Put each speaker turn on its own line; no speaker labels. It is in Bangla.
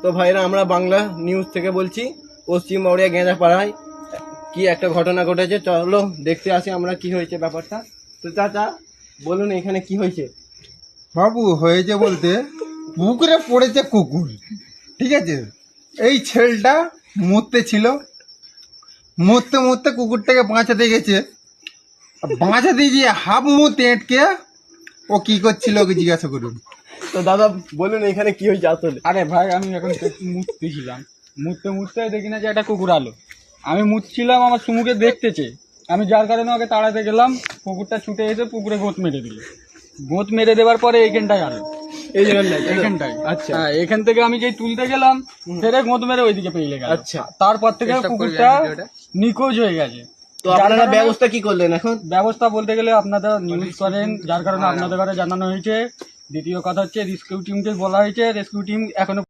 তো ভাইরা আমরা বাংলা নিউজ থেকে বলছি, পশ্চিম বাউরিয়া গেঁজা পাড়ায় কি একটা ঘটনা ঘটেছে, চলো দেখতে আসি আমরা কি হয়েছে ব্যাপারটা। তো চাচা বলুন এখানে কি হয়েছে।
বাবু হয়েছে বলতে পুকুরে পড়েছে কুকুর, ঠিক আছে। এই ছেলেটা মরতে ছিল, মরতে মরতে কুকুরটাকে বাঁচাতে গেছে, বাঁচাতে গিয়ে হাফ মুতে এঁটকে ও কি করছিল ওকে জিজ্ঞাসা করুন।
তো দাদা বলুন এখানে কি হয়েছে আসলে।
আরে ভাই আমি এখন মুততেছিলাম, মুততে মুততে দেখি না যে একটা কুকুর আলো। আমি মুতছিলাম, আমার সুমুকে দেখতেছে, আমি যার কারণে ওকে তাড়াতে গেলাম। কুকুরটা ছুটে এসে পুকুরে গোঁত মেরে দিল। গোঁত মেরে দেওয়ার পরে এইখানটায় আলো,
এই জায়গায়
এইখানটায়।
আচ্ছা
হ্যাঁ, এখান থেকে আমি যেই তুলতে গেলাম ফেরে গোঁত মেরে ওইদিকে পেয়ে গেল।
আচ্ছা।
তারপর থেকে কুকুরটা নিখোঁজ হয়ে গেছে।
তো আপনারা ব্যবস্থা কি করলেন এখন?
ব্যবস্থা বলতে গেলে আপনারা নিউজ করেন, যার কারণে আপনাদের ঘরে জানানো হয়েছে। দ্বিতীয় কথা হচ্ছে রেস্কিউ টিমকে বলা হয়েছে, রেস্কিউ টিম এখনো